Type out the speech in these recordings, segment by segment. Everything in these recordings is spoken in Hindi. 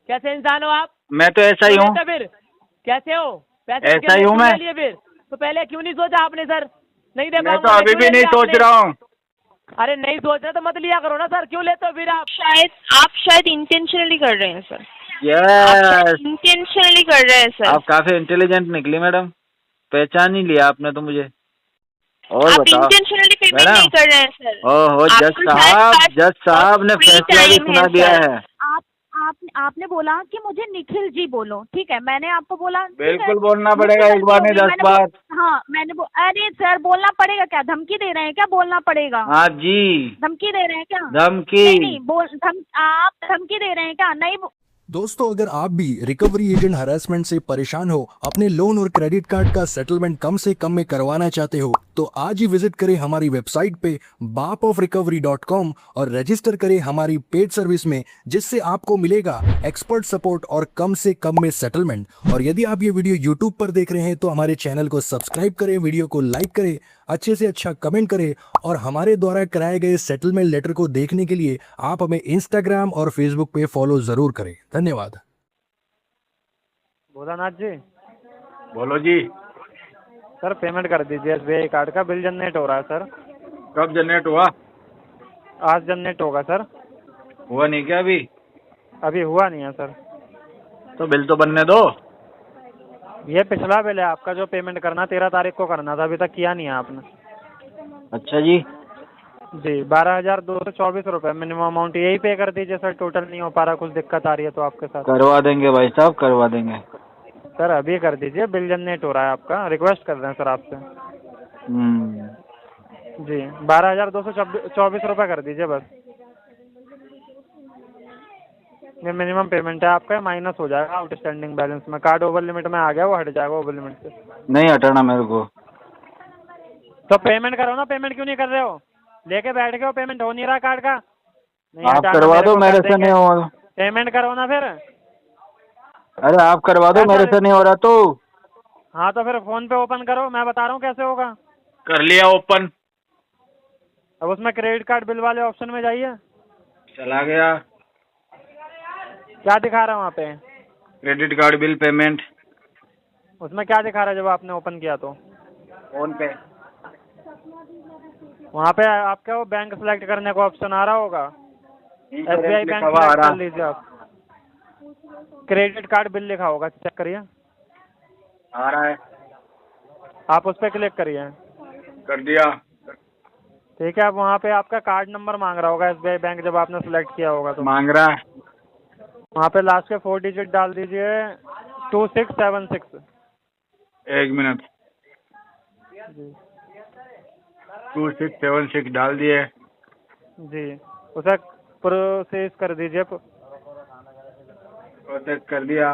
कैसे इंसान हो आप? मैं तो ऐसा ही हूँ। फिर कैसे हो? पैसे ऐसा ही हूँ मैं। फिर तो पहले क्यों नहीं सोचा आपने सर? नहीं दे मैं पाऊंगा तो अभी भी नहीं सोच रहा हूँ। अरे नहीं सोच रहे तो मत लिया करो ना सर, क्यों लेते हो फिर आप? आप शायद इंटेंशनली कर रहे हैं सर। यस, इंटेंशनली कर रहे हैं सर। आप काफी इंटेलिजेंट निकली मैडम, पहचान ही लिया आपने तो मुझे। और आप बताओ इंटेंशनली पेमेंट मैडम। नहीं कर रहे हैं सर। ओहो, जज साहब ने फैसला भी सुना दिया है। आपने बोला कि मुझे निखिल जी बोलो, ठीक है, मैंने आपको बोला ठीक है, बिल्कुल बोलना मुझसे पड़ेगा, एक गलती बार हो नहीं गई, 10 बार। हाँ अरे सर बोलना पड़ेगा क्या? धमकी दे रहे हैं क्या? बोलना पड़ेगा। हाँ जी, धमकी दे रहे हैं क्या? धमकी। नहीं आप धमकी दे रहे हैं क्या? नहीं। दोस्तों, अगर आप भी रिकवरी एजेंट हरासमेंट से परेशान हो, अपने लोन और क्रेडिट कार्ड का सेटलमेंट कम से कम में करवाना चाहते हो, तो आज ही विजिट करें हमारी वेबसाइट पे bapofrecovery.com और रजिस्टर करें हमारी पेड सर्विस में, जिससे आपको मिलेगा एक्सपर्ट सपोर्ट और कम से कम में सेटलमेंट। और यदि आप ये वीडियो यूट्यूब पर देख रहे हैं तो हमारे चैनल को सब्सक्राइब करें, वीडियो को लाइक करें, अच्छे से अच्छा कमेंट करें, और हमारे द्वारा कराए गए सेटलमेंट लेटर को देखने के लिए आप हमें इंस्टाग्राम और फेसबुक पे फॉलो जरूर करें। धन्यवाद। भोलानाथ जी। बोलो जी। सर पेमेंट कर दीजिए, एसबीआई कार्ड का बिल जनरेट हो रहा है सर। कब जनरेट हुआ? आज जनरेट होगा सर। हुआ नहीं क्या अभी? अभी हुआ नहीं है सर। तो बिल तो बनने दो। ये पिछला बिल है आपका, जो पेमेंट करना 13 तारीख को करना था, अभी तक किया नहीं है आपने। अच्छा जी। जी 12,224 रुपये मिनिमम अमाउंट, यही पे कर दीजिए सर। टोटल नहीं हो पा रहा, कुछ दिक्कत आ रही है तो आपके साथ। करवा देंगे भाई साहब, करवा देंगे। सर अभी कर दीजिए, बिल जनरेट हो रहा है आपका, रिक्वेस्ट कर रहे हैं सर आपसे। जी 12,224 रुपये कर दीजिए बस। ये मिनिमम पेमेंट है आपका, माइनस हो जाएगा आउटस्टैंडिंग बैलेंस में। कार्ड ओवर लिमिट में आ गया, वो हट जाएगा ओवर लिमिट से। नहीं हटाना मेरे को। तो पेमेंट करो ना। पेमेंट क्यों नहीं कर रहे हो? लेके बैठ गए हो, पेमेंट हो नहीं रहा कार्ड का। नहीं आप हटाना, करवा दो, को मेरे कर से देंगे। नहीं हो। पेमेंट करो ना फिर। अरे आप करवा दो, मेरे से नहीं हो रहा तो। हाँ तो फिर फोन पे ओपन करो, मैं बता रहा हूँ कैसे होगा। कर लिया ओपन। अब उसमें क्रेडिट कार्ड बिल वाले ऑप्शन में जाइए। चला गया। क्या दिखा रहा है वहाँ पे? Credit card bill payment. उसमें क्या दिखा रहा है जब आपने ओपन किया तो? फोन पे। वहाँ पे आपका वो बैंक सेलेक्ट करने का ऑप्शन आ रहा होगा। एसबीआई बैंक आ सेलेक्ट रहा। कर लीजिए आप। क्रेडिट कार्ड बिल लिखा होगा, चेक करिए। आ रहा है। आप उस पर क्लिक करिए। कर दिया। ठीक है, अब वहाँ पे आपका कार्ड नंबर मांग रहा होगा एसबीआई बैंक, जब आपने सेलेक्ट किया होगा तो। मांग रहा है। वहाँ पे लास्ट के 4 डिजिट डाल दीजिए, 2676। 1 मिनट। 2676 डाल दिए। जी उसे प्रोसेस कर दीजिए। प्रोसेस कर दिया।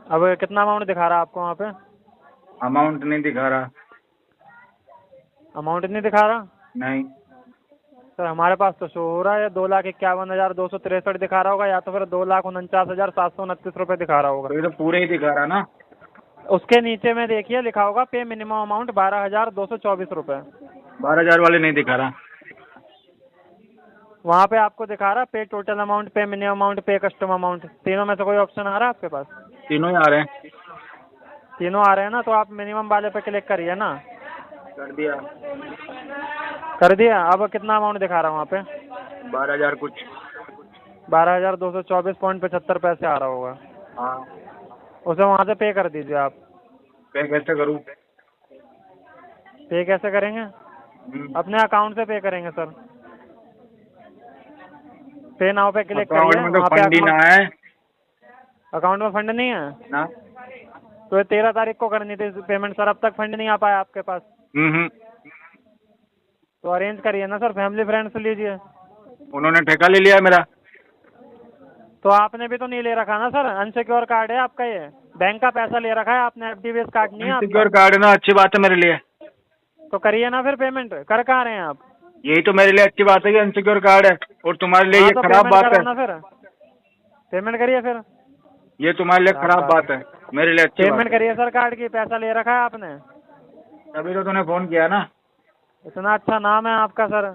अब कितना अमाउंट दिखा रहा है आपको वहाँ पे? अमाउंट नहीं दिखा रहा। अमाउंट नहीं दिखा रहा? नहीं। सर हमारे पास तो शो हो रहा है 2,51,263 दिखा रहा होगा, या तो फिर 2,49,729 रुपये दिखा रहा होगा। तो ये तो पूरे ही दिखा रहा ना। उसके नीचे में देखिए लिखा होगा पे मिनिमम अमाउंट 12,224 रुपये। 12,000 वाले नहीं दिखा रहा। वहाँ पे आपको दिखा रहा पे टोटल अमाउंट, पे मिनिमम अमाउंट, पे कस्टम अमाउंट। तीनों में से कोई ऑप्शन आ रहा है आपके पास? तीनों ही आ रहे हैं। तीनों आ रहे हैं ना, तो आप मिनिमम वाले पे क्लिक करिए ना। कर दिया। कर दिया। अब कितना अमाउंट दिखा रहा है वहाँ पे? 12,000 कुछ। 12,224.75 पैसे आ रहा होगा। हाँ। उसे वहाँ से पे कर दीजिए आप। पे कैसे करूँ? पे कैसे करेंगे? अपने अकाउंट से पे करेंगे सर। पे नाउ पे क्लिक करिए। अकाउंट में तो फंड ही ना है। अकाउंट में फंड नहीं है ना। तो 13 तारीख को करनी थी पेमेंट सर, अब तक फंड नहीं आ पाया आपके पास। तो अरेंज करिए ना सर, फैमिली फ्रेंड से लीजिए। उन्होंने ठेका ले लिया मेरा। तो आपने भी तो नहीं ले रखा ना सर, अनसिक्योर कार्ड है आपका, ये बैंक का पैसा ले रखा है आपने, एफडी बेस कार्ड नहीं है आपका। अनसिक्योर कार्ड है ना, अच्छी बात है मेरे लिए। तो करिए ना फिर पेमेंट। कर कहाँ रहे हैं आप? यही तो मेरे लिए अच्छी बात है कि अनसिक्योर कार्ड है, और तुम्हारे लिए हाँ, ये तो खराब बात है। ना फिर पेमेंट करिए फिर। ये तुम्हारे लिए खराब बात है, मेरे लिए अच्छी पेमेंट बात है। करिए सर, कार्ड की पैसा ले रखा है आपने। तभी तो तूने फोन किया ना। इतना अच्छा नाम है आपका सर।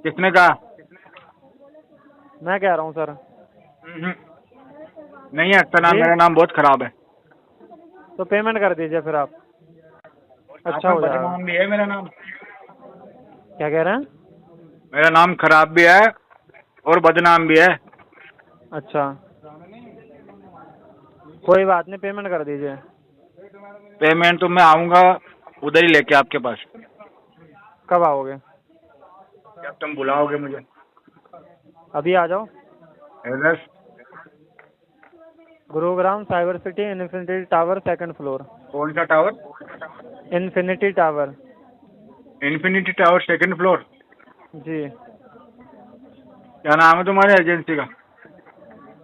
किसने कहा? मैं कह रहा हूँ सर। नहीं है अच्छा नाम, जी? मेरा नाम बहुत खराब है। तो पेमेंट कर दीजिए फिर आप, अच्छा हो जाएगा। नाम भी है मेरा नाम, क्या कह रहे हैं? मेरा नाम खराब भी है और बदनाम भी है। अच्छा, कोई बात नहीं, पेमेंट कर दीजिए। पेमेंट तो मैं आऊँगा उधर ही लेके आपके पास। कब आओगे? जब तुम बुलाओगे मुझे। अभी आ जाओ। Address? Gurugram cyber city, infinity tower, 2nd floor. कौन सा tower? Infinity tower. Infinity tower 2nd floor. जी। क्या नाम है तुम्हारे एजेंसी का?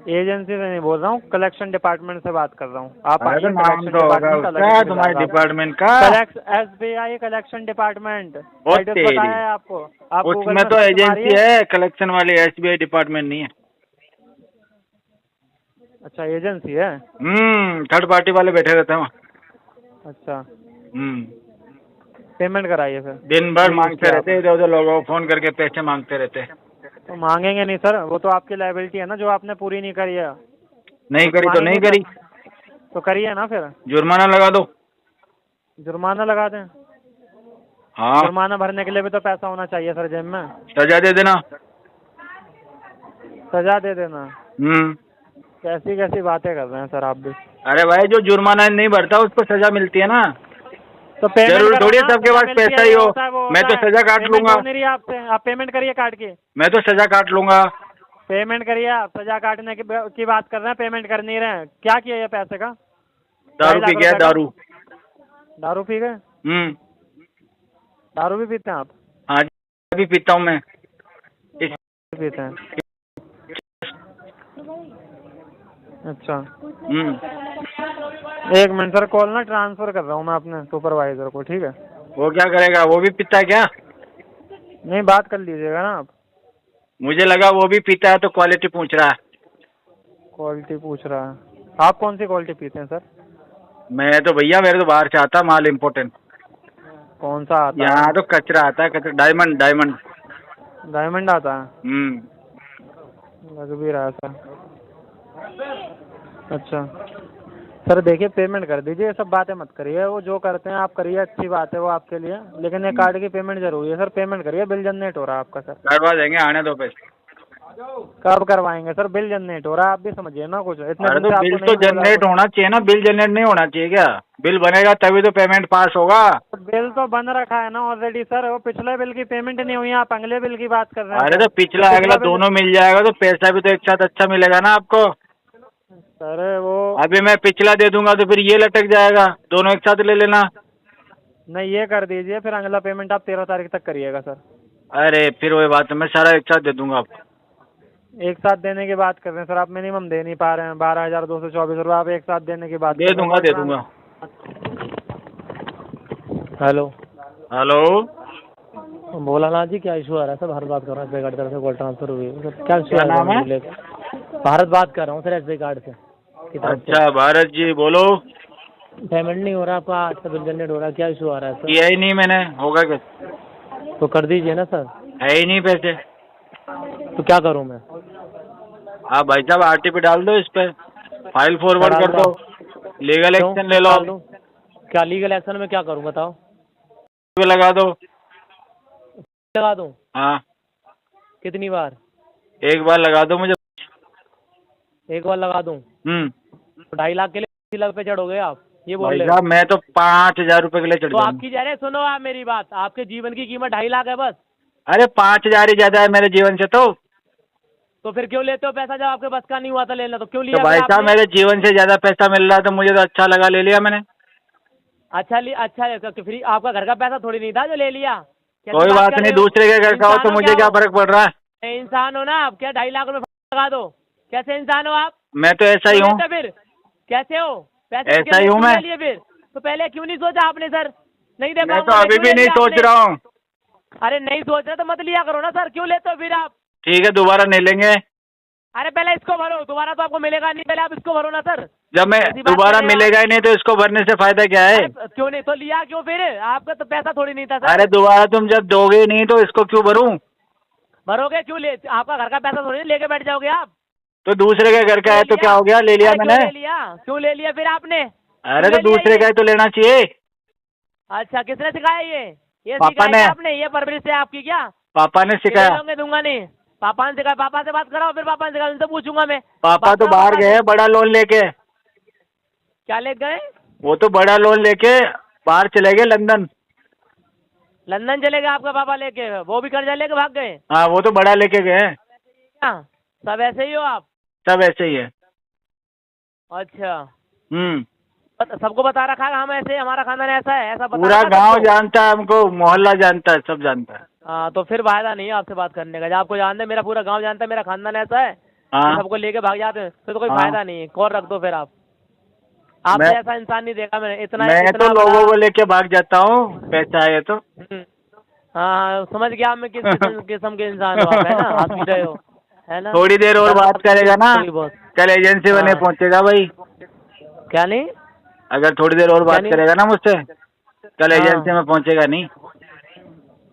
एजेंसी से नहीं बोल रहा हूँ, कलेक्शन डिपार्टमेंट से बात कर रहा हूँ। आप अरे आइए, तो नाम कलेक्शन तो होगा डिपार्टमेंट अलग उसका, से तुम्हारे मिलेगा। डिपार्टमेंट का। SBI कलेक्शन डिपार्टमेंट, ओ एड्रेस तेरी। बताया है आपको? आप गूगल उसमें में तो सर्च एजेंसी मारिए। है, कलेक्शन वाली SBI डिपार्टमेंट नहीं है। अच्छा, एजेंसी है। थर्ड पार्टी वाले बैठे रहते हैं वहाँ। अच्छा, हम्म। पेमेंट कराइए फिर। दिन भर जी, मांगते उसके रहते, इधर उधर लोगों को फोन करके पैसे मांगते रहते। तो मांगेंगे नहीं सर, वो तो आपकी लायबिलिटी है ना, जो आपने पूरी नहीं करी है। नहीं वो करी तो नहीं मांगेंगे करी, तो करिए ना फिर। जुर्माना लगा दो। जुर्माना लगा दें? हाँ, जुर्माना भरने के लिए भी तो पैसा होना चाहिए सर जेब में। सजा दे देना। सजा दे देना? हम्म। कैसी कैसी बातें कर रहे हैं सर आप भी। अरे भाई, जो जुर्माना नहीं भरता उसको सजा मिलती है ना। तो पेमेंट जरूर करो थोड़ी ना, सबके सजा पास मिलती है, पैसा ही ये हो। होता है, वो मैं होता तो है। सजा काट पेमेंट लूंगा। हो नहीं रही है आपसे, आप पेमेंट करिए काट के। मैं तो सजा काट लूंगा। पेमेंट करिए, आप सजा काटने की बात कर रहे हैं, पेमेंट कर नहीं रहे हैं। क्या किया ये पैसे का? दारू 2.5 लाख पी गया, रुपए का? दारू। दारू पी गए? दारू भी पीते हैं आप? हाँ जी, अभी पीता हूँ मैं। पीते हैं? अच्छा, एक मिनट सर, कॉल ना ट्रांसफर कर रहा हूँ मैं अपने सुपरवाइजर को, ठीक है? वो क्या करेगा, वो भी पीता है क्या? नहीं, बात कर लीजिएगा ना आप। मुझे लगा वो भी पीता है तो क्वालिटी पूछ रहा है। क्वालिटी पूछ रहा है? आप कौन सी क्वालिटी पीते हैं सर? मैं तो भैया, मेरे तो बाहर से आता माल इम्पोर्टेंट। कौन सा आता है? यहाँ तो कचरा आता है, कचरा। Diamond, diamond. डायमंड आता है? लग भी रहा है सर। अच्छा सर, देखिए पेमेंट कर दीजिए, ये सब बातें मत करिए। वो जो करते हैं आप करिए, अच्छी बात है वो आपके लिए, लेकिन ये कार्ड की पेमेंट जरूरी है सर। पेमेंट करिए, बिल जनरेट हो रहा है आपका सर। करवा देंगे, आने दो पैसे। कब करवाएंगे सर? बिल जनरेट हो रहा है, आप भी समझिए ना कुछ। इतने अरे दिन तो से बिल आपको तो नहीं बोला जनरेट होना चाहिए ना, बिल जनरेट नहीं होना चाहिए क्या? बिल बनेगा तभी तो पेमेंट पास होगा। बिल तो बन रखा है ना ऑलरेडी सर, वो पिछले बिल की पेमेंट नहीं हुई, आप अगले बिल की बात कर रहे हैं। अरे तो पिछला अगला दोनों मिल जाएगा तो पैसा भी तो एक साथ अच्छा मिलेगा ना आपको। सर वो अभी मैं पिछला दे दूंगा तो फिर ये लटक जाएगा, दोनों एक साथ ले लेना। नहीं, ये कर दीजिए, फिर अगला पेमेंट आप 13 तारीख तक करिएगा सर। अरे फिर वही बात है, मैं सारा एक साथ दे दूंगा आपको। एक साथ देने की बात कर रहे हैं सर, आप मिनिमम दे नहीं पा रहे हैं। 12,224 रुपये आप एक साथ देने की बात दे दूंगा, दे दूंगा। हेलो हेलो, बोला ना जी, क्या इशू आ रहा है सर? भारत बात कर रहा हूँ, एसबीआई कार्ड तरफ से कॉल ट्रांसफर हुई है सर। क्या इशू क्या नाम है? भारत बात कर रहा हूँ सर, एसबीआई कार्ड से। अच्छा भारत जी, बोलो। पेमेंट नहीं हो रहा आपका, आज का बिल जनरेट हो रहा है, क्या इशू आ रहा है सर? किया ही नहीं मैंने, होगा क्या? तो कर दीजिए ना सर। है ही नहीं पैसे। तो क्या करूँ मैं? आप भाई साहब RTP डाल दो, इस पे फाइल फॉरवर्ड कर दो, लीगल एक्शन ले लो। क्या लीगल एक्शन में क्या करूँ बताओ? लगा दो। लगा दूँ? हाँ, कितनी बार? एक बार लगा दो मुझे। एक बार लगा दूँ? तो 2.5 लाख के लिए 80 लाख पे चढ़ोगे आप, ये बोल भाई रहे साहब मैं तो 5,000 रुपए के लिए चढ़ तो जाऊंगा। आपकी जरा सुनो आप मेरी बात, आपके जीवन की कीमत 2.5 लाख है बस। अरे 5,000 ही ज्यादा है मेरे जीवन से तो फिर क्यों लेते हो पैसा? जब आपके बस का नहीं हुआ था लेना तो क्यों लिया? तो भाई फिर साहब आपने? मेरे जीवन से ज्यादा पैसा मिल रहा है तो मुझे तो अच्छा लगा, ले लिया मैंने। अच्छा फ्री आपका घर का पैसा थोड़ी नहीं था जो ले लिया? कैसी कोई बात बात कर नहीं, रहे हो? दूसरे के घर का हो तो इंसान हो मुझे क्या हो? फर्क पड़ रहा है? इंसान हो ना आप? क्या 2.5 लाख रुपए लगा दो? कैसे इंसान हो आप? मैं तो ऐसा ही क्यों हूँ। लेते फिर कैसे हो? पैसे ऐसा ही हूँ मैं। लिए फिर तो पहले क्यों नहीं सोचा आपने सर? नहीं दे मैं पाऊंगा तो मैं, अभी क्यों भी ले नहीं लिया सोच आपने? रहा हूँ। अरे नहीं सोच रहे तो मत लिया करो ना सर, क्यों लेते हो फिर आप? ठीक है, दोबारा नहीं लेंगे। अरे पहले इसको भरो, दोबारा तो आपको मिलेगा नहीं, पहले आप इसको भरो ना सर। जब मैं ऐसी बात दोबारा कर रहे हो मिलेगा ही नहीं तो इसको भरने से फायदा क्या है? अरे क्यों नहीं तो लिया क्यों फिर? आपका तो पैसा थोड़ी नहीं था सर। अरे दोबारा तुम जब दोगे ही नहीं तो इसको क्यों भरूं? भरोगे क्यों? ले आपका घर का पैसा थोड़ी लेके बैठ जाओगे आप। तो दूसरे के घर का है तो क्या हो गया, ले लिया अरे मैंने। क्यों ले लिया, क्यों ले लिया फिर आपने? अरे क्यों तो ले लिया दूसरे ये? का है तो लेना चाहिए। अच्छा, किसने सिखाया ये पापा सिखाया ने। क्या आपने? ये परवरिश है आपकी क्या? पापा ने ये सिखाया। लोगे दूंगा नहीं। पापा ने सिखाया, पापा से बात कराओ, फिर पापा ने सिखाया, उनसे पूछूंगा मैं। पापा बात तो करो बाहर पापा गए से। हैं बड़ा लोन लेके। क्या ले गए? वो तो बड़ा लोन लेके बाहर चले गए लंदन। लंदन चले गए आपका पापा लेके? वो भी कर्जा लेके भाग गए हाँ वो तो बड़ा लेके गए हैं। क्या? सब ऐसे ही हो आप? सब ऐसे ही है। अच्छा, हम्म। सबको बता रखा है हम ऐसे, हमारा खानदान ऐसा है, ऐसा बता पूरा रखा है गांव सबको? जानता है हमको, मोहल्ला जानता है, सब जानता है। हाँ, तो फिर फायदा नहीं है आपसे बात करने का। जब आपको जानते हैं, मेरा पूरा गांव जानता है मेरा खानदान ऐसा है, हाँ। सबको लेके भाग जाते हैं, फिर तो कोई हाँ। फायदा नहीं है। कॉल रख दो फिर आप। आपसे मैं- ऐसा इंसान नहीं देखा मैंने। इतना मैं इतना तो लोगों को लेके भाग जाता हूँ, पैसा है तो। हाँ, समझ गया मैं किस किस्म के इंसान हो आप, है ना? आप भी रहे हो, है ना? थोड़ी देर और बात करेगा ना, थोड़ी बहुत। कल एजेंसी में नहीं हाँ। पहुंचेगा भाई। क्या नहीं? अगर थोड़ी देर और बात नहीं? करेगा ना मुझसे, कल हाँ। एजेंसी में पहुंचेगा नहीं।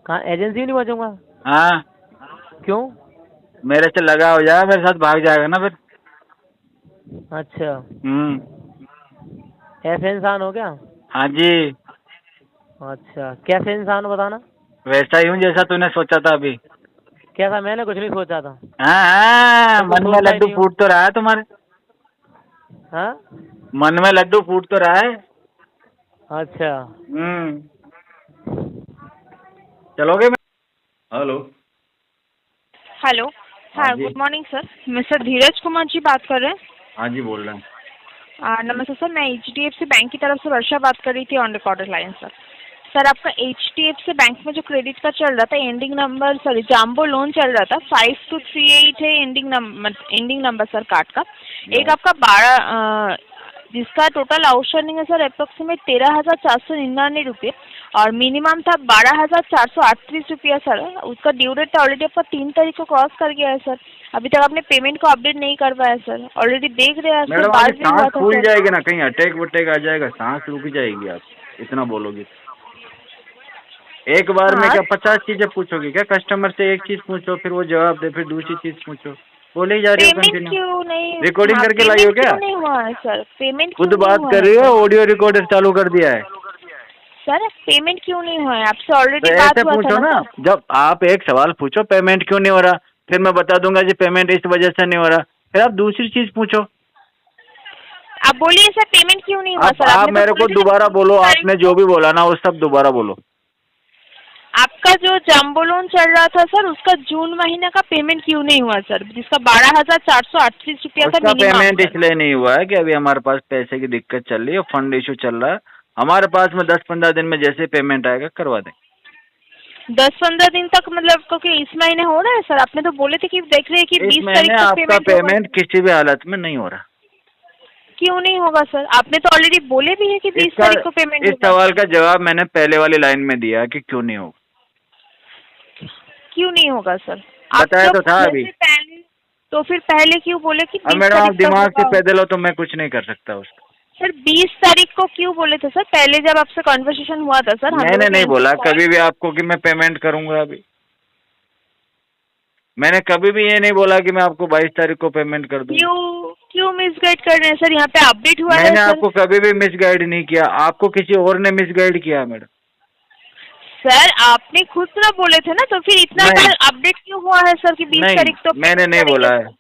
कहाँ एजेंसी नहीं पहुंचूंगा? हाँ, क्यों? मेरे से लगा हो जाएगा, मेरे साथ भाग जाएगा ना फिर। अच्छा, ऐसे इंसान हो क्या? हाँ जी, अच्छा, कैसे इंसान हो बताना? वैसा ही हूँ जैसा तूने सोचा था अभी। कैसा? मैंने कुछ नहीं सोचा था। हाँ हाँ, तो मन में सोचा ही लड्डू नहीं हूँ। फूट तो रहा है तुम्हारे, हाँ? मन में लड्डू फूट तो रहा है। अच्छा, चलोगे? हेलो। हेलो। हाँ, हाँ जी। Good morning sir. Mister Dheeraj Kumar ji बात कर रहे हैं? हाँ जी, बोल रहे हैं। नमस्ते सर, मैं HDFC बैंक की तरफ से वर्षा बात कर रही थी, on recorded line sir. Sir, आपका HDFC बैंक में जो क्रेडिट का चल रहा था, एंडिंग नंबर, सॉरी जाम्बो लोन चल रहा था, 5238 है एंडिंग नंबर सर कार्ड का। एक आपका 12 जिसका टोटल आउटस्टैंडिंग है सर अप्रोक्सीमेट 13,499 रुपये, और मिनिमम था 12,438 रुपया सर। उसका ड्यू डेट ऑलरेडी आपका 3 तारीख को क्रॉस कर गया है सर। अभी तक आपने पेमेंट को अपडेट नहीं करवाया सर। ऑलरेडी देख रहे हैं सर, मैडम, बात आपकी भी हुआ सांस था फूल सर। जाएगी ना, कहीं अटैक वटैक आ जाएगा, सांस रुक जाएगी आप इतना बोलोगे। एक बार में हाँ। क्या 50 चीजें पूछोगे क्या? कस्टमर से एक चीज पूछो, फिर वो जवाब दे, फिर दूसरी चीज पूछो, बोले ही जा रही हो पेमेंट कंटिन्यू। क्यों नहीं? रिकॉर्डिंग हाँ, करके लाई हो पेमेंट क्या? क्यों नहीं हुआ है सर? पेमेंट खुद क्यों नहीं बात हुआ कर है रही हो, सर? ऑडियो रिकॉर्डर चालू कर दिया है। सर, पेमेंट क्यों नहीं हुआ है? आपसे तो ऑलरेडी बात ऐसे हुआ पूछो था ना, ना सर। जब आप एक सवाल पूछो पेमेंट क्यों नहीं हो रहा, फिर मैं बता दूंगा जी पेमेंट इस वजह से नहीं हो रहा, फिर आप दूसरी चीज पूछो। आप बोलिए सर, पेमेंट क्यों नहीं हुआ आप सर? आपने तो मेरे को बोले थे ना दोबारा 20 बोलो, तारीख आपने को। जो भी बोला ना वो सब दोबारा बोलो। आपका जो जम्बो लोन चल रहा था सर, उसका जून महीने का पेमेंट क्यों नहीं हुआ सर? जिसका 12,438 रुपया का उसका मिनिमम पेमेंट सर। इसलिए नहीं हुआ है कि अभी हमारे पास पैसे की दिक्कत चल रही है, फंड इशू चल रहा है हमारे पास में। 10-15 दिन में जैसे पेमेंट आएगा करवा दें। 10-15 दिन तक मतलब, क्योंकि इस महीने हो रहा है सर। आपने तो बोले थे कि देख रहे हैं कि इस 20 महीने तारीख तक आपका पेमेंट होगा। पेमेंट किसी भी हालत में नहीं हो रहा। क्यों नहीं होगा सर? आपने तो ऑलरेडी बोले भी है कि 20 इसका तारीख को पेमेंट इस होगा। सवाल का जवाब मैंने पहले वाली लाइन में दिया कि क्यों नहीं होगा। क्यों नहीं होगा सर? बताया तो था बोलने अभी। से पहले, तो फिर पहले क्यों बोले कि अब 20 मैडम आप तारीख तक दिमाग से होगा? पैदल हो तो मैं कुछ नहीं कर सकता उसका। सर 20 तारीख को क्यों बोले थे सर? पहले जब आपसे कन्वर्सेशन हुआ था सर, हम मैंने लोगों नहीं ने बोला आपको कभी भी आपको कि मैं पेमेंट करूंगा अभी। मैंने कभी भी ये नहीं बोला कि मैं आपको 22 तारीख को पेमेंट कर दूंगा। क्यों मिसगाइड कर रहे हैं सर? यहाँ पे अपडेट हुआ है मैंने सर। आपको कभी भी मिसगाइड नहीं किया, आपको किसी और ने मिसगाइड किया है मैडम। सर आपने खुद ना बोले थे ना, तो फिर इतना नहीं। बार अपडेट क्यों हुआ है सर कि 20 नहीं, तारीख तो मैंने payment नहीं करेंगे बोला सर? है।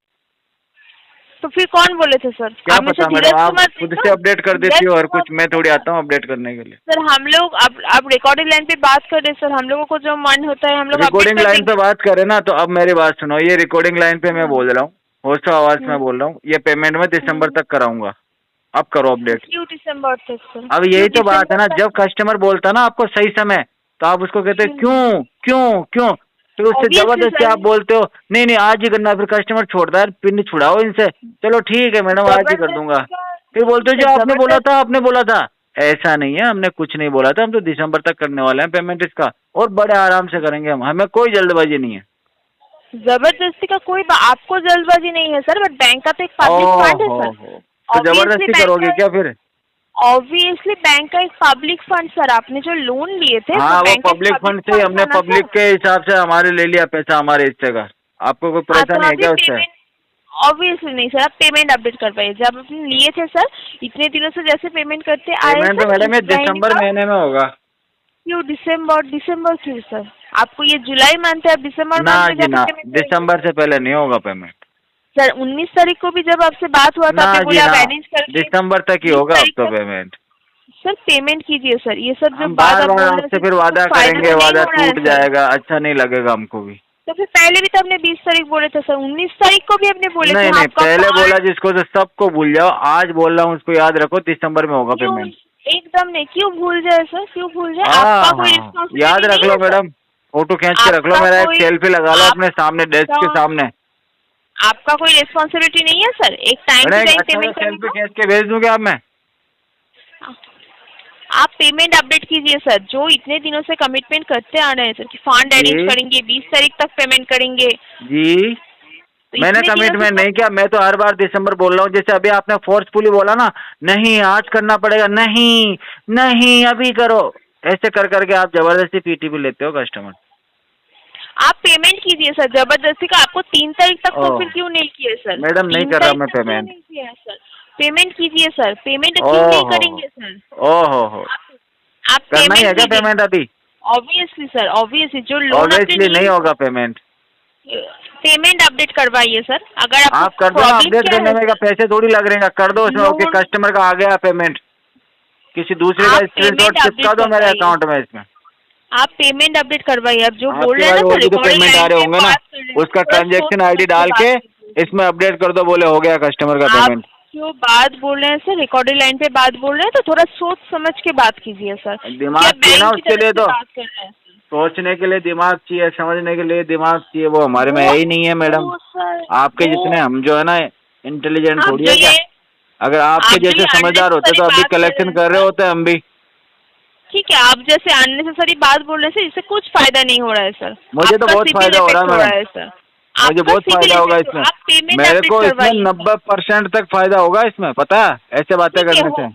तो फिर कौन बोले थे सर? क्या आप में से पता धीरज मैडम, आप कुमार थे खुद ना? से अपडेट कर देती धीरज हो और कुमार कुछ, मैं थोड़ी आता हूँ अपडेट करने के लिए। सर हम लोग अब रिकॉर्डिंग लाइन पे बात कर रहे हैं सर। हम लोगों को जो मन होता है हम लोग रिकॉर्डिंग लाइन पे बात करें ना, तो अब मेरी बात सुनो। ये रिकॉर्डिंग लाइन पे मैं बोल रहा हूँ, होश तो आवाज में बोल रहा हूँ, ये पेमेंट में दिसंबर तक कराऊंगा। अब करो अपडेट। क्यों दिसंबर तक सर? अब यही तो बात है ना, दिसंबर जब कस्टमर बोलता ना आपको सही समय, तो आप उसको कहते हैं क्यों क्यों क्यों, फिर उससे Obviously जबरदस्ती sir। आप बोलते हो नहीं नहीं आज ही करना, फिर कस्टमर छोड़ता है, पिन छुड़ाओ इनसे, चलो ठीक है मैडम आज ही कर दूंगा। फिर बोलते हो जो आपने बोला था, आपने बोला था। ऐसा नहीं है, हमने कुछ नहीं बोला था, हम तो दिसंबर तक करने वाले हैं पेमेंट इसका, और बड़े आराम से करेंगे हम, हमें कोई जल्दबाजी नहीं है। जबरदस्ती का कोई आपको जल्दबाजी नहीं है सर, बट बैंक का तो एक पब्लिक फंड है सर। तो जबरदस्ती करोगे क्या फिर? ऑब्वियसली बैंक का एक पब्लिक फंड सर। आपने जो लोन लिए थे हाँ, वो बैंक का एक पब्लिक फंड से ही हमने था ना पब्लिक सर। के हिसाब से हमारे ले लिया पैसा हमारे हिस्से का। आपको कोई हाँ, तो परेशानी है अभी क्या उससे? पेमेंट ऑब्वियसली नहीं सर, आप पेमेंट अपडेट कर पाइए। जब आपने लिए थे सर, इतने दिनों से जैसे पेमेंट करते आए पेमेंट तो सर, मैडम ये दिसंबर महीने में होगा। क्यों दिसंबर क्यों सर? आपको ये जुलाई मंथ है, आप दिसंबर ना मंथ में जी जाके ना, पेमेंट करेंगे? दिसंबर से पहले नहीं होगा पेमेंट। सर 19 तारीख को भी जब आपसे बात हुआ था, ना आपने जी बोला आप ना, अरेंज करके दिसंबर तक ही 20 होगा अब तारीख तो तक। पेमेंट। सर पेमेंट कीजिए सर, ये सब जो हम बात बार आप बार बोल रहे आपसे हैं फिर सर, वादा कुछ फायदा करेंगे, तो नहीं वादा हो रहा है टूट सर। जाएगा, अच्छा नहीं लगेगा हमको भी। तो फिर पहले भी तो आपने 20 तारीख बोले थे सर, 19 तारीख को भी आपने बोले थे। नहीं नहीं, आपका पहले कार्ड बोला जिसको तो सबको भूल जाओ, आज बोल रहा हूँ उसको याद रखो, दिसंबर में होगा क्यों? पेमेंट। एकदम नहीं, क्यों भूल जाए सर, क्यों भूल जाए? आपका कोई हाँ, रिस्पॉन्सिबिलिटी याद रख नहीं लो है सर? मैडम, फोटो खींच के रख लो, आपका मेरा एक कोई- सेल्फी लगा लो अपने सामने, डेस्क के आपका- सामने। आपका कोई रिस्पॉन्सिबिलिटी नहीं है सर, एक टाइम टू मैंने एक टाइम अच्छा सा पेमेंट करने सेल्फी का? खींच के भेज दूंगा आप मैं। आप पेमेंट अपडेट कीजिए सर, जो इतने दिनों से कमिटमेंट करते आ रहे हैं सर कि फंड जी। अरेंज करेंगे, 20 तारीख तक पेमेंट करेंगे। जी, तो मैंने इतने दिनों से कमिटमेंट नहीं किया, मैं तो हर बार दिसंबर बोल रहा हूँ। जैसे अभी आपने फोर्सफुली बोला ना, नहीं आज करना पड़ेगा, नहीं नहीं अभी करो, ऐसे कर करके आप जबरदस्ती पीटीपी लेते हो कस्टमर। आप पेमेंट कीजिए सर, जबरदस्ती का आपको 3 तारीख तक तो ओह। फिर क्यों नहीं किए सर? मैडम, नहीं 3 कर रहा तारीख मैं तक क्यों पेमेंट। नहीं किया है सर? पेमेंट कीजिए सर, पेमेंट क्यों नहीं करेंगे सर? ओहो, आप करना ही है क्या कीजिए। पेमेंट अभी? ऑब्वियसली सर, ऑब्वियसली जो लोन ऑब्वियसली नहीं होगा पेमेंट। पेमेंट अपडेट करवाइए सर। अगर आप आपको कर दो ना, प्रॉब्लम अपडेट क्या करने है में का पैसे थोड़ी लग रहे हैं, कर दो उसमें, ओके लोन- कस्टमर का आ गया पेमेंट, किसी दूसरे का आप स्क्रीनशॉट पेमेंट चिपका अपडेट दो मेरे करवाइए। अकाउंट में इसमें। आप पेमेंट अपडेट करवाइए। आप जो आपके बोल रहे हैं पास ना और सर, भी तो recorded पेमेंट आ line रहे पे होंगे ना, बात कर रहे हैं। उसका थोड़ा ट्रांजेक्शन सोच आईडी समझ डाल के बात कीजिए। इसमें अपडेट कर दो, बोले हो गया कस्टमर का आप पेमेंट। जो बात बोल रहे हैं सर, रिकॉर्डेड लाइन पे बात बोल रहे हैं, तो थोड़ा सोच समझ के बात कीजिए सर। दिमाग क्या चाहिए ना बैंक की उसके तरफ लिए, से तो बात कर रहे हैं सर? सोचने के लिए दिमाग चाहिए, समझने के लिए दिमाग चाहिए, वो हमारे में है ही नहीं है मैडम। वो सर, आपके वो- जितने हम जो है ना इंटेलिजेंट आप थोड़ी जो है क्या? ये- अगर आपके आप जो जैसे ये समझदार होते तो unnecessary अभी बात कर कलेक्शन रहे कर रहे हैं होते हम भी। ठीक है, आप जैसे अननेसेसरी बात बोल रहे हैं सर, इससे कुछ फायदा नहीं हो रहा है सर। मुझे तो आपका बहुत सिविल फायदा हो रहा है इफेक्ट मैडम, है सर। मुझे आपका बहुत सिविल फायदा होगा इफेक्ट इसमें। आप पेमेंट मेरे अपडेट को इसमें करवाइए। 90% तक फायदा होगा इसमें, पता है, ऐसे बातें ठीक है, करने से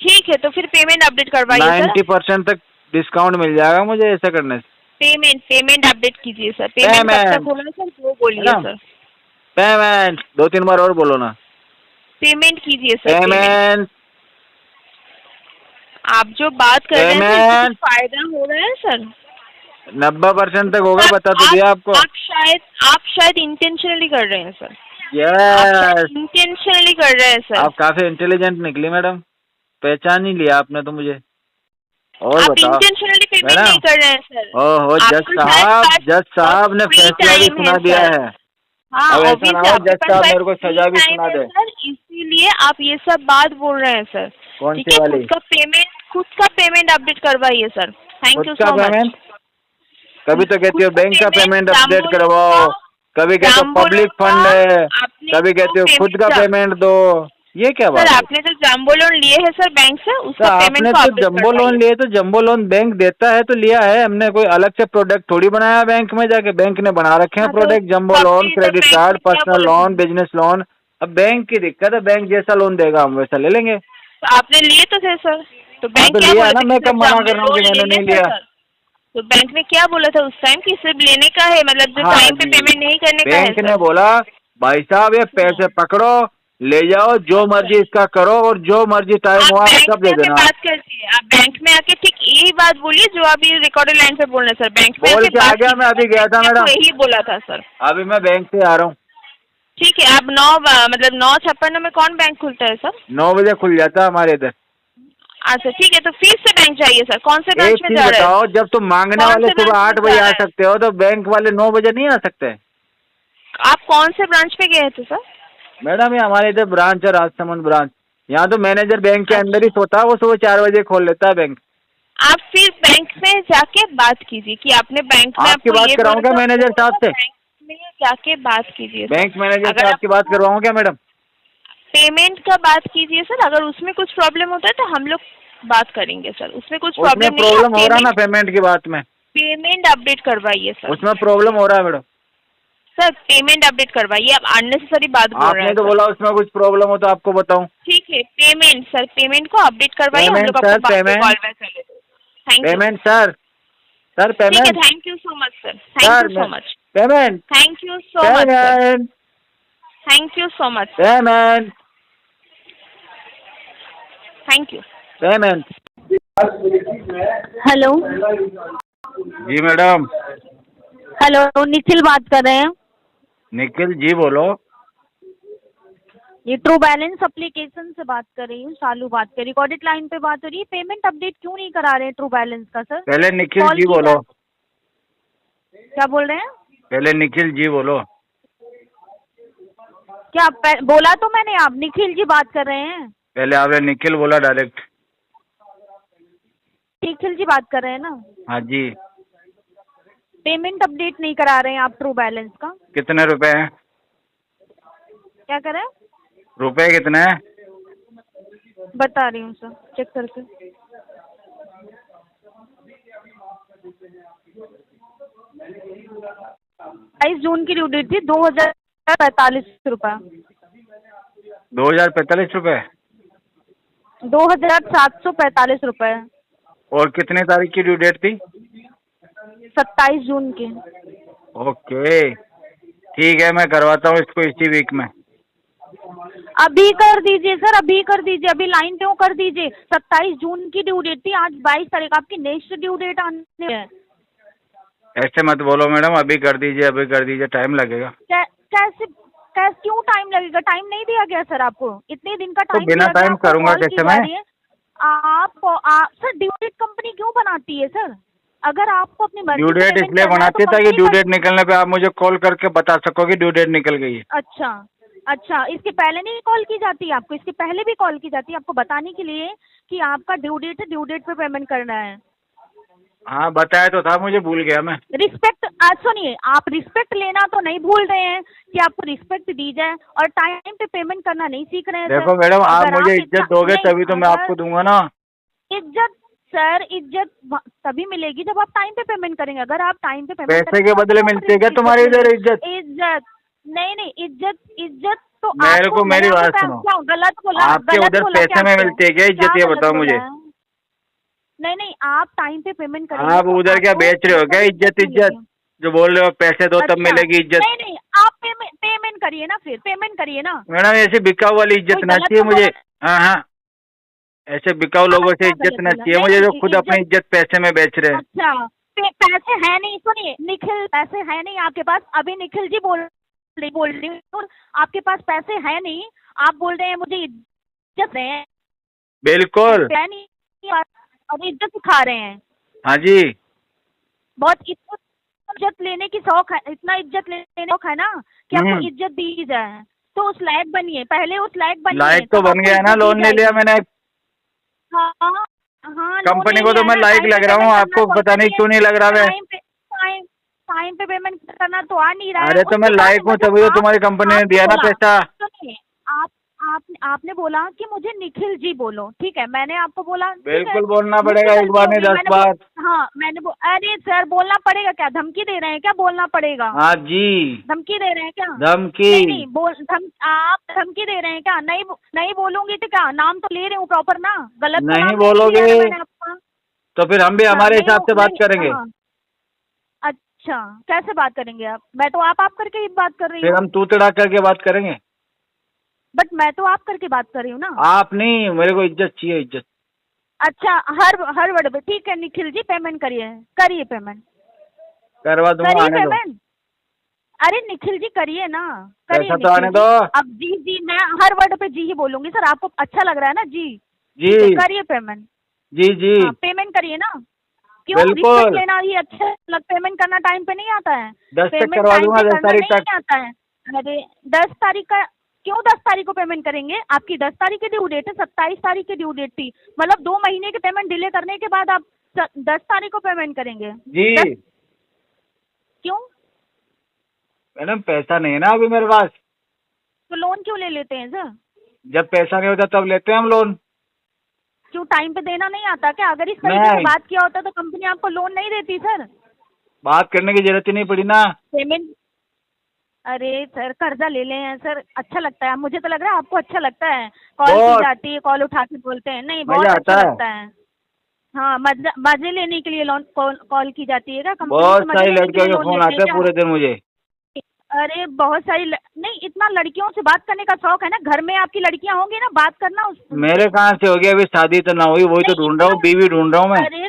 ठीक है, तो फिर पेमेंट अपडेट करवाइए सर। 90% तक डिस्काउंट मिल जाएगा मुझे ऐसा करने से। पेमेंट अपडेट कीजिए सर। पेमेंट कब तक पेमेंट। होना है सर, वो बोलिए मैडम, सर। पेमेंट 2-3 बार और बोलो ना, पेमेंट कीजिए सर। पेमेंट। आप जो बात कर रहे हैं सर, इससे पेमेंट। कुछ फायदा हो रहा है सर? 90% तक होगा, बता तो दिया आपको। आप शायद इंटेंशनली कर रहे हैं सर। यस, इंटेंशनली कर रहे हैं सर। आप काफी इंटेलिजेंट निकली मैडम, पहचान ही लिया आपने तो मुझे। और आप बताओ इंटेंशनली पेमेंट मैडम। नहीं कर रहे हैं सर। ओहो, जज आपके साहब, पास जज साहब ने free फैसला भी time सुना है दिया सर। है। हाँ, अब ऐसा obviously ना हो आपके जज पास साहब शायद मेरे को free सजा भी time सुना है दे। सर, इसीलिए आप ये सब बात बोल रहे हैं सर। कौन ठीक सी है, वाली? खुद का पेमेंट अपडेट करवाइए सर। थैंक यू खुद का सो मच। पेमेंट? कभी तो कहती हो खुद का बैंक का पेमेंट payment अपडेट जाम्बो करवाओ, लोन का- कभी कहते हो जाम्बो पब्लिक लोन फंड का है, आपने कभी जो कहते हो खुद का payment पेमेंट दो, ये क्या बात सर, है? आपने जो जम्बो लोन लिए है सर बैंक से, तो उसका आपने पेमेंट को तो अपडेट जम्बो लोन करवाइए। लिए, तो जम्बो लोन बैंक देता है तो लिया है हमने, कोई अलग से प्रोडक्ट थोड़ी बनाया बैंक में जाके, बैंक ने बना रखे हैं हाँ, तो प्रोडक्ट, जम्बो कभी लोन, तो क्रेडिट बैंक कार्ड, ने क्या पर्सनल बोला? Loan, business loan. अब बैंक की दिक्कत है, बैंक जैसा लोन देगा हम वैसा ले लेंगे। तो आपने लिए तो थे सर, तो बैंक तो क्या लिया बोला ना, था मैं कि कब सर मना जम्बो कर रहा हूँ कि लोन मैंने लेने नहीं थे लिया। सर? तो बैंक ने क्या बोला था उस टाइम कि सिर्फ लेने का है, मतलब जो हाँ टाइम पे जी। पेमेंट नहीं करने का है बैंक ने सर? बोला भाई साहब ये पैसे पकड़ो, ले जाओ, जो मर्जी इसका करो और जो मर्जी टाइम आप हुआ बैंक तब में दे आके देना। बात करती है, आप बैंक में आके ठीक यही बात बोलिए जो आप ये रिकॉर्डेड लाइन पे बोल रहे हैं सर। बैंक में बोल आके के आ बात गया, मैं अभी गया था कीजिए, मैडम, आपको यही बोला था सर। अभी मैं बैंक से आ रहा हूँ। ठीक है, आप 9:56 में कौन बैंक खुलता है सर? 9 बजे खुल जाता है हमारे इधर। अच्छा ठीक है, तो फिर से बैंक जाइए सर। कौन से एक ब्रांच में चीज जा रहे हैं? बताओ, जब तुम मांगने कौन वाले से सुबह ब्रांच 8 में बजे जा आ रहे हैं? सकते हो, तो बैंक वाले 9 बजे नहीं आ सकते? आप कौन से ब्रांच पे गए थे सर? मैडम ये हमारे इधर ब्रांच है, राजसमंद ब्रांच। यहाँ तो मैनेजर बैंक के अंदर ही सोता है, वो सुबह 4 बजे खोल लेता है बैंक। आप फिर बैंक में जाके बात कीजिए कि आपने बैंक में आपकी आपको बात ये कराऊं बोला क्या था, मैनेजर बोला साहब था, से? बैंक में जाके बात कीजिए सर। बैंक मैनेजर अगर से आपकी बात आपको करवाऊं क्या मैडम? पेमेंट का बात कीजिए सर, अगर उसमें कुछ प्रॉब्लम होता है तो हम लोग बात करेंगे सर। उसमें कुछ उसमें प्रॉब्लम नहीं है। प्रॉब्लम हो रहा ना पेमेंट की बात में, पेमेंट अपडेट करवाइए सर। उसमें प्रॉब्लम हो रहा है मैडम। सर पेमेंट अपडेट करवाइए, आप अननेसेसरी बात बोल रहे आपने हैं तो सर। बोला उसमें कुछ प्रॉब्लम हो तो आपको बताऊं। ठीक है, पेमेंट सर, पेमेंट को अपडेट करवाइए, हम पेमेंट लोग आपको सर, बाद में पेमेंट। कॉल बैक कर लेते हैं। Thank you. Payment sir, sir ठीक है, payment, thank you so much sir. Thank sir you so much. Payment, thank you so much sir. Payment. Thank you so much. Payment thank you. Payment. Hello जी मैडम। हेलो, निखिल बात कर रहे हैं। निखिल जी बोलो। ये ट्रू बैलेंस एप्लीकेशन से बात कर रही हूँ, शालू बात कर रही हूँ। ऑडिट लाइन पे बात हो रही है। पेमेंट अपडेट क्यों नहीं करा रहे हैं ट्रू बैलेंस का सर? पहले निखिल कॉल जी की बोलो। क्या बोल रहे हैं? पहले निखिल जी बोलो। क्या बोला तो मैंने, आप निखिल जी बात कर रहे हैं। पहले आपने निखिल बोला डायरेक्ट। निखिल जी बात कर रहे हैं ना। हाँ जी। पेमेंट अपडेट नहीं करा रहे हैं आप ट्रू बैलेंस का। कितने रुपए हैं? क्या कर रहे हैं? रुपए कितने हैं? बता रही हूँ सर, चेक करके। 22 जून की ड्यू डेट थी, 2045 रुपये। 2045 रुपए। 2745 रुपये। और कितने तारीख की ड्यू डेट थी? 27 जून की। ओके ठीक है, मैं करवाता हूँ इसको इसी वीक में। अभी कर दीजिए सर, अभी कर दीजिए, अभी लाइन पे हो, कर दीजिए। 27 जून की ड्यू डेट थी, आज 22 तारीख, आपकी नेक्स्ट ड्यू डेट आने है। ऐसे मत बोलो मैडम, अभी कर दीजिए, अभी कर दीजिए, टाइम लगेगा। कैसे क्यों टाइम लगेगा? टाइम नहीं दिया गया सर आपको, इतने दिन का तो टाइम बिना टाइम करूंगा कैसे मैं? सर ड्यू डेट कंपनी क्यों बनाती है सर? अगर आपको अपनी मर्जी ड्यू से डेट पेमेंट इसलिए करना है बनाती तो है ताकि कंपनी ड्यू का- डेट निकलने पे आप मुझे कॉल करके बता सको कि ड्यू डेट निकल गई है। अच्छा अच्छा, इसके पहले नहीं कॉल की जाती है आपको? इसके पहले भी कॉल की जाती है आपको बताने के लिए कि आपका ड्यू डेट है, ड्यू डेट पे पेमेंट करना है। हाँ बताया तो था, मुझे भूल गया मैं। रिस्पेक्ट, सुनिए, आप रिस्पेक्ट लेना तो नहीं भूल रहे हैं कि आपको रिस्पेक्ट दी जाए, और टाइम पे पेमेंट करना नहीं सीख रहे हैं सर। देखो मैडम, आप अगर मुझे इज्जत दोगे नहीं, तभी तो मैं अगर आपको दूंगा ना। इज्जत सर, इज्जत तभी मिलेगी जब आप टाइम पे पेमेंट करेंगे। अगर आप टाइम पे पेमेंट पैसे के बदले मिलती है क्या तुम्हारी इधर इज्जत? इज्जत नहीं, इज्जत तो मेरे आपको को मेरी मैंने बात आपको सुनो, क्या गलत बोला? आपके गलत उधर बोला पैसे क्या में आपको? मिलती है क्या इज्जत, क्या ये गलत बताओ बोला मुझे। है? नहीं, आप टाइम पे पेमेंट करेंगे आप तो उधर क्या आपको बेच रहे हो क्या? इज्जत मिलेगी। जो बोल रहे हो पैसे दो तब अच्छा, मिलेगी इज्जत। नहीं, आप पेमेंट करिए ना, फिर पेमेंट करिए ना। मैडम ऐसे बिकाऊ वाली इज्जत कोई ना गलत चाहिए तो मुझे। बोला हाँ हाँ, ऐसे बिकाऊ लोगों से क्या इज्जत गलत ना बोला? चाहिए नहीं, मुझे, जो नहीं, खुद अपनी इज्जत पैसे में बेच रहे हैं। अच्छा, पैसे है नहीं, सुनिए निखिल, पैसे है नहीं आपके पास। अभी निखिल जी बोल रही हूँ, आपके पास पैसे है नहीं, आप बोल रहे हैं मुझे इज्जत रहे हैं। बिल्कुल। है नहीं, अभी इज्जत सिखा रहे हैं। हाँ जी। बहुत इज्जत लेने की शौक है, इतना इज्जत लेने शौक है ना कि आपको इज्जत दी जाए, तो उस लायक बनिए, पहले उस लायक बनिए। लायक तो बन गया ना, लोन ले लिया मैंने। हाँ हाँ, कंपनी को तो मैं लायक लग रहा हूँ, आपको पता नहीं क्यों नहीं लग रहा है। टाइम पे पेमेंट करना तो आ नहीं रहा है। अरे तो मैं लायक हूँ तभी तो तुम्हारी कंपनी ने दिया ना पैसा। सुनिए, आपने बोला कि मुझे निखिल जी बोलो, ठीक है, मैंने आपको बोला ठीक है, बिल्कुल बोलना मुझसे पड़ेगा, एक बार नहीं गलती हो 10 गई, बार। हाँ अरे सर, बोलना पड़ेगा क्या? धमकी दे रहे हैं क्या? बोलना पड़ेगा। हाँ जी। धमकी दे रहे हैं क्या? धमकी नहीं, आप धमकी दे रहे हैं क्या? नहीं बोलूंगी तो क्या? नाम तो ले रही हूँ प्रॉपर ना, गलत तो नहीं नाम बोलोगे लिया मैंने आपका। तो फिर हम भी हमारे हिसाब से बात करेंगे। हाँ। अच्छा, कैसे बात करेंगे आप? मैं तो आप करके ही बात कर रही फिर हूँ। हम तू तड़ा करके बात करेंगे। बट मैं तो आप करके बात कर रही हूँ ना। आप नहीं, मेरे को इज्जत चाहिए, इज्जत। अच्छा, हर वर्ड पे ठीक है। निखिल जी पेमेंट करिए पेमेंट करवा दूंगा, करिए आने दो। पेमेंट। अरे निखिल जी करिए ना, करिए पैसा तो आने निखिल दो। जी। अब जी, मैं हर वर्ड पे जी ही बोलूंगी सर, आपको अच्छा लग रहा है ना जी? जी ठीक है, करिए पेमेंट। जी जी। हाँ, पेमेंट करिए ना। क्यों? बिल्कुल। रिस्पेक्ट लेना ही अच्छा लग, पेमेंट करना टाइम पे नहीं आता है? 10 तक पेमेंट करवा टाइम दूंगा, पे 10 करना तारीख नहीं तक। आता है? अरे 10 तारीख का क्यों? 10 तारीख को पेमेंट करेंगे? आपकी 10 तारीख की ड्यू डेट है, 27 तारीख की ड्यू डेट थी, मतलब 2 महीने के पेमेंट डिले करने के बाद आप 10 तारीख को पेमेंट करेंगे जी। क्यों? मैडम पैसा नहीं है ना अभी मेरे पास। तो लोन क्यों ले लेते हैं सर? जब पैसा नहीं होता तब लेते हैं हम लोन। क्यों, टाइम पे देना नहीं आता क्या? अगर इस तरीके से नहीं। बात किया होता तो कंपनी आपको लोन नहीं देती सर। बात करने की जरूरत ही नहीं पड़ी ना। पेमेंट, अरे सर कर्जा ले लें सर, अच्छा लगता है, मुझे तो लग रहा है आपको अच्छा लगता है। कॉल बहुत। की जाती है, कॉल उठा के बोलते हैं, नहीं बहुत मजा अच्छा आता है। लगता है। हाँ, मजे लेने के लिए लोन कॉल की जाती है क्या? कंपनी बहुत से मजे सारी लेने के लड़कियों लिए के लोन फोन लेते आते हैं हैं पूरे दिन मुझे। अरे बहुत सारी नहीं, इतना लड़कियों से बात करने का शौक है ना, घर में आपकी लड़कियां होंगी ना, बात करना मेरे कहाँ से हो गया, अभी शादी तो ना हुई, वही तो ढूंढ रहा हूँ, बीवी ढूंढ रहा हूँ मैं।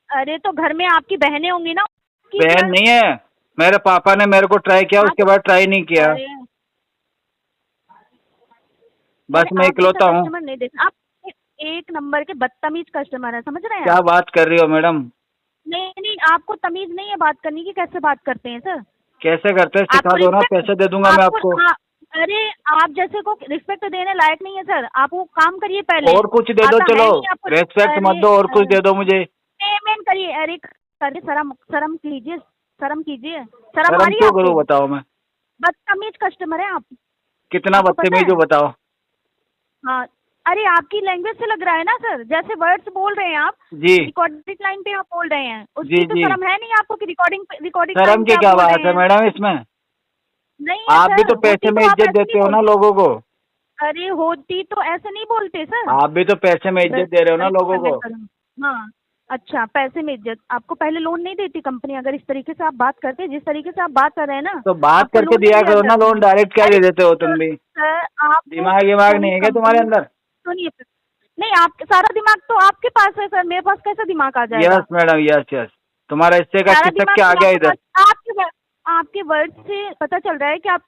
अरे तो घर में आपकी बहनें होंगी ना, बहन नहीं है, मेरे पापा ने मेरे को ट्राई किया, उसके बाद ट्राई नहीं किया, बस मैं इकलौता हूँ। कस्टमर नहीं देखना आप, एक नंबर के बदतमीज कस्टमर है, समझ रहे हैं क्या आप? बात कर रही हो मैडम? नहीं नहीं, आपको तमीज नहीं है बात करने की, कैसे बात करते हैं सर? कैसे करते हैं सिखा आपको दो ना, respect- पैसे दे दूंगा मैं आपको। अरे आप जैसे को रिस्पेक्ट देने लायक नहीं है सर, आप वो काम करिए पहले। और कुछ दे दो, आता है चलो नहीं आपको। रेस्पेक्ट मत दो, और कुछ दे दो मुझे। पेमेंट करिए, अरे करिए, शर्म शर्म कीजिए, शर्म कीजिए, शर्म शर्म आ रही है क्यों करूँ आपको? बताओ मैं? बदतमीज कस्टमर है आप। कितना आपको पता बदतमीज है? हो बताओ? हाँ, अरे आपकी लैंग्वेज से लग रहा है ना सर, जैसे वर्ड्स बोल रहे हैं आप, जी रिकॉर्डिंग लाइन पे आप बोल रहे हैं, जी, उसकी तो जी। शर्म है नहीं आपको कि रिकॉर्डिंग शर्म लाइन पे की आप क्या बोल बात रहे है हैं? मैडम इसमें? नहीं है आप भी सर, तो पैसे में होती आप इज्जत ऐसे देते नहीं हो ना बोल- लोगों को। अरे होती तो ऐसे नहीं बोलते सर। आप भी तो पैसे में इज्जत दे रहे हो ना लोगों को। हाँ, अच्छा, पैसे में इज्जत, आपको पहले लोन नहीं देती कंपनी? अगर इस तरीके से आप बात करते हैं, जिस तरीके से आप बात कर रहे हैं ना, तो बात आपको करके लोन नहीं दिया दिया करो ना जाता। लोन, डायरेक्ट क्या दे अरे देते हो तुम भी? सर, आप दिमाग नहीं है क्या तुम्हारे अंदर? सुनिए, नहीं, आप सारा दिमाग तो आपके पास है सर, मेरे पास कैसे दिमाग आ जाएगा? यस मैडम, यस यस, तुम्हारा इससे का सारा खिसक दिमाग के आ तो गया आपके इधर। पास, आपके वर्ड से पता चल रहा है कि आप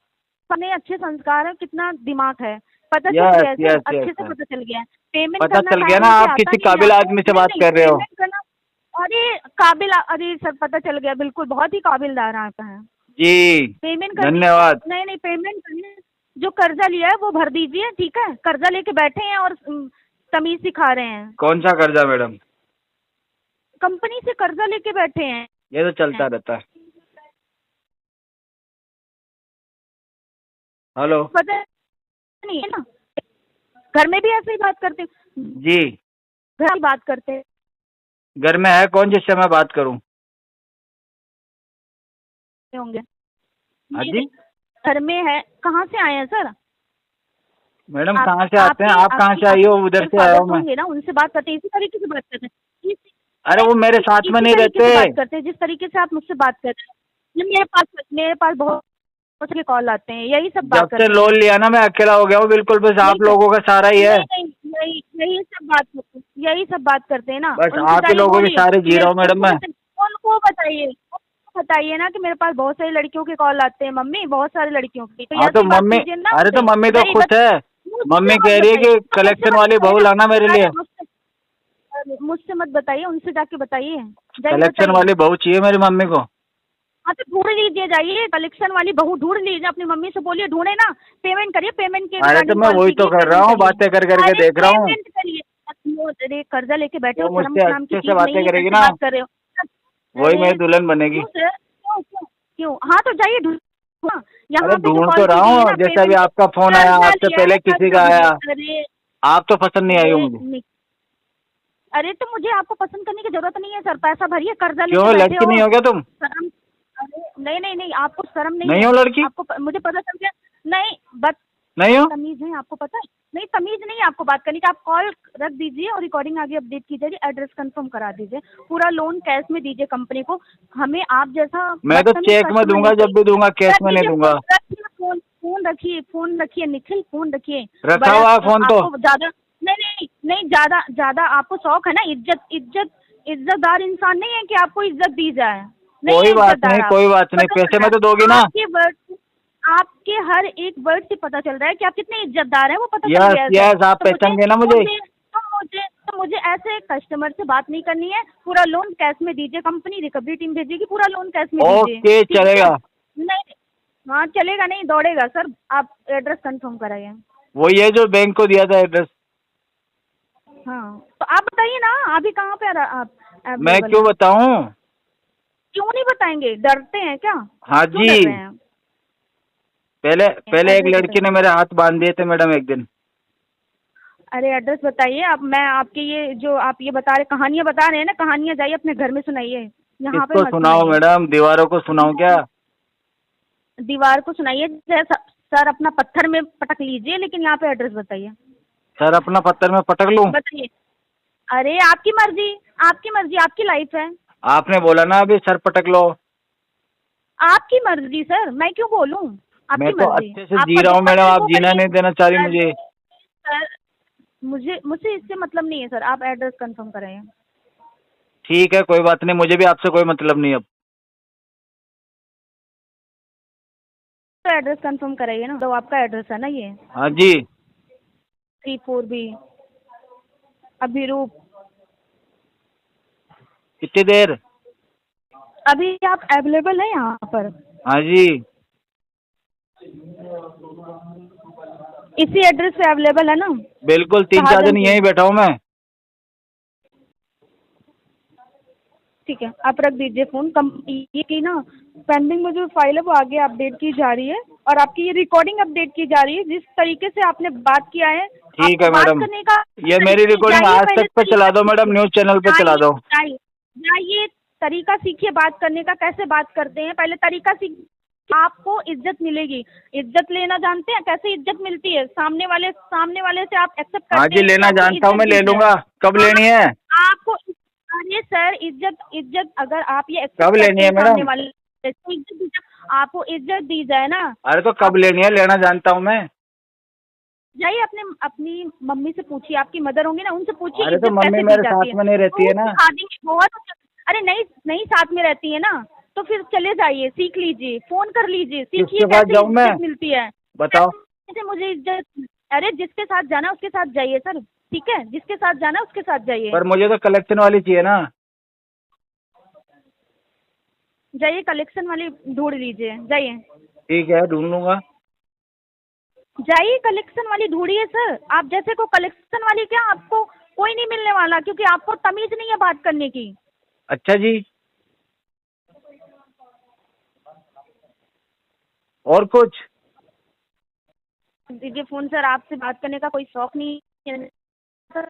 अपने अच्छे संस्कार है, कितना दिमाग है, पता चल यस गया है सर, यस अच्छे यस से यस, पता चल गया है। पेमेंट पता करना चल गया ना, साइलेंट आप आता किसी नहीं है काबिल आपको? आदमी से नहीं बात नहीं, कर रहे हो। पेमेंट करना, अरे काबिल, अरे सर पता चल गया, बिल्कुल बहुत ही काबिलदार आता है। जी पेमेंट करनी, धन्यवाद। नहीं नहीं, पेमेंट करनी, जो कर्जा लिया है वो भर दीजिए, ठीक है? कर्जा लेके बैठे हैं और तमीज सिखा रहे हैं। कौन सा कर्जा मैडम? कंपनी से कर्जा लेके बैठे हैं। ये तो चलता रहता है। हेलो, पता नहीं है ना, घर में भी ऐसे ही बात करते जी घर की बात करते हैं। घर में है कौन जिससे मैं बात करूं? होंगे हाँ जी घर में है, कहाँ से आए हैं सर? मैडम, कहाँ से आते हैं आप? कहाँ से आई हो? उधर से आया हूँ मैं। होंगे ना, उनसे बात करते हैं, इसी तरीके से बात करते हैं। अरे वो मेरे साथ में नहीं रहते। बात करते हैं जिस तरीके से आप मुझसे बात कर रहे हैं। मेरे पास बहुत के कॉल आते हैं, यही सब बात जब करते से हैं। लोन लिया ना मैं अकेला हो गया हूँ बिल्कुल, बस आप लोगों का सारा ही है। नहीं नहीं, यही सब बात करते हैं, यही सब बात करते हैं ना। बस उनसे आप ही जाइए, लोगों के बोलिए। सारे जी रहा हूँ मैडम मैं। उनको बताइए ना कि मेरे पास बहुत सारी लड़कियों के कॉल आते हैं, मम्मी, बहुत सारी लड़कियों की। तो हाँ तो ऐसी बात मम्मी, कीजिए ना अरे तो मुझसे। मम्मी तो नहीं, खुश है। मम्मी कह रही है कि कलेक्शन वाली बहू लाना मेरे लिए। मुझसे मत बताइए, उनसे जाके बताइए, जाइए कलेक्शन बताइए। वाली बहू चाहिए मेरी मम्मी को। हाँ तो ढूंढ लीजिए, जाइए कलेक्शन वाली बहू ढूंढ लीजिए, अपनी मम्मी से बोलिए ढूंढे ना, पेमेंट करिए, पेमेंट के अरे तो मैं वही तो कर रहा हूँ, बातें कर करके देख रहा हूँ। पेमेंट करिए। अरे कर्जा लेके बैठे हो, तो शर्म मुझसे नाम की अच्छे चीज से बातें नहीं है, करेगी कैसे ना, बात कर रहे हो? वही अरे, मेरी दुल्हन बनेगी। क्यों सर? क्यों? हाँ तो जाइए ढूंढ, यहाँ अरे पे जो ढूंढ कॉल तो रहा कीजिए हूँ, ना, जैसे अभी पेमेंट आपका फोन आया, कर्जा आपसे लिया है पहले ना, किसी कर्जा का आया। अरे आप तो पसंद नहीं आई हो मुझे। अरे तो मुझे आपको पसंद करने की जरूरत नहीं है सर, पैसा भरिए, कर्जा क्यों, लेके बैठे लड़की नहीं हो क्या तुम? शर्म, अरे नहीं नहीं नहीं, आपको शर्म नहीं नहीं है? हो लड़की? आपको मुझे पता चल गया। नहीं, बस नहीं हो? तमीज है, आपको पता है? नहीं, तमीज नहीं है आपको बात करने की। आप कॉल रख दीजिए और रिकॉर्डिंग आगे अपडेट कीजिए, एड्रेस कंफर्म करा दीजिए, पूरा लोन कैश में दीजिए कंपनी को। हमें आप जैसा मैं तो बदतमीज चेक में customer दूंगा, नहीं जब भी दूंगा कैश में नहीं रखिए, दूंगा। फोन रखिए निखिल, फोन रखिए। रखा हुआ है फोन तो। आपको ज्यादा नहीं, ज्यादा ज्यादा आपको शौक है ना, इज्जतदार इंसान नहीं है कि आपको इज्जत दी जाए। नहीं कोई है बात इज्जतदार नहीं, आप। कोई बात नहीं, पता पैसे चल में तो रहा है, दोगी ना। आपके हर एक वर्ड से पता चल रहा है कि आप कितने इज्जतदार हैं, वो पता चल यस गया है सर। यस, आप तो पहचान गए ना मुझे। मुझे ऐसे कस्टमर से बात नहीं करनी है। पूरा लोन कैश में दीजिए, कंपनी रिकवरी टीम भेजेगी, पूरा लोन कैश में दीजिए। ओके, ठीक है? चलेगा। नहीं, हाँ चलेगा नहीं, दौड़ेगा सर। आप एड्रेस कंफर्म कराइए। वही है जो बैंक को दिया था एड्रेस। हाँ तो आप बताइए ना, अभी कहाँ पे आप मैं available क्यों हैं? बताऊं? क्यों नहीं बताएंगे? डरते हैं क्या? हाँ क्यों जी, डर रहे हैं? पहले एक एड्रेस लड़की ने बताइए। मेरे हाथ बांध दिए थे मैडम एक दिन। अरे एड्रेस बताइए आप। मैं आपके ये जो आप ये बता रहे, कहानियाँ बता रहे हैं ना, कहानियाँ जाइए अपने घर में सुनाइए, यहाँ पे किसको मत सुनाओ सुनाइए। मैडम? दीवारों को सुनाऊं क्या? दीवार को सुनाइए, सर अपना पत्थर में पटक लीजिए, लेकिन यहाँ पे एड्रेस बताइए। सर अपना पत्थर में पटक लूं? बताइए। अरे आपकी मर्जी, आपकी मर्जी, आपकी लाइफ है। आपने बोला ना अभी सर पटक लो। आपकी मर्जी सर, मैं क्यों बोलूं? आपकी मैं तो मर्जी। अच्छे से आप जी रहा हूँ मैडम, पति आप को जीना कहिए। नहीं देना चाह रही मुझे। सर मुझसे इससे मतलब नहीं है सर, आप एड्रेस कंफर्म कराइए। ठीक है, कोई बात नहीं, मुझे भी आपसे कोई मतलब नहीं अब। तो एड्रेस कंफर्म कराइए ना, तो आपका एड्रेस है ना ये? हाँ जी। 34B अभिरूप। कितनी देर? अभी आप अवेलेबल है यहाँ पर? हाँ जी। इसी एड्रेस पे अवेलेबल है ना? बिल्कुल, 3-4 दिन यहीं बैठा हूँ मैं। ठीक है, आप रख दीजिए फोन। ये की ना पेंडिंग में जो फाइल है वो आगे अपडेट की जा रही है, और आपकी ये रिकॉर्डिंग अपडेट की जा रही है। जिस तरीके से आपने बात किया है, ठीक है आपको बात मैडम, करने का ये मेरी रिकॉर्डिंग जाइए आज पहले तक पे चला दो मैडम, न्यूज़ चैनल पे चला दो। जाइए तरीका सीखिए बात करने का, कैसे बात करते हैं पहले तरीका सीख। आपको इज्जत मिलेगी। इज्जत लेना जानते हैं कैसे इज्जत मिलती है? सामने वाले से आप एक्सेप्ट करते हैं। हाँ जी, लेना तो आपको जानता हूँ मैं, इज्जत ले दी लूंगा। जाए। कब लेनी है? आपको अरे सर, इज्जत अगर आप ये कब एक्सेप्ट लेनी करते है हैं मैडम? सामने वाले से, तो आपको इज्जत दी जाए ना। अरे तो कब लेनी है, लेना जानता हूँ मैं। जाइए अपनी मम्मी से पूछिए, आपकी मदर होंगी ना, उनसे पूछिए अरे तो इज्जत मम्मी कैसे दी मेरे जाती साथ है। में नहीं रहती है ना। सिखा देंगे बहुत अच्छा। अरे नहीं साथ में रहती है ना, तो फिर चले जाइए, सीख लीजिए, फोन कर लीजिए, सीखिए किसके पास कैसे जाऊँ मैं? इज्जत मिलती है। बताओ। कैसे मुझे इज्जत? अरे जिसके साथ जाना उसके साथ जाइए सर, ठीक है? जिसके साथ जाना उसके साथ जाइए। पर मुझे तो कलेक्शन वाली चाहिए ना। जाइए कलेक्शन वाली ढूंढ लीजिए, जाइए। ठीक है, ढूंढ लूंगा। जाइए कलेक्शन वाली ढूंढिए सर। आप जैसे को कलेक्शन वाली क्या, आपको कोई नहीं मिलने वाला, क्योंकि आपको तमीज नहीं है बात करने की। अच्छा जी, और कुछ? दीजिए फोन सर, आपसे बात करने का कोई शौक नहीं है सर।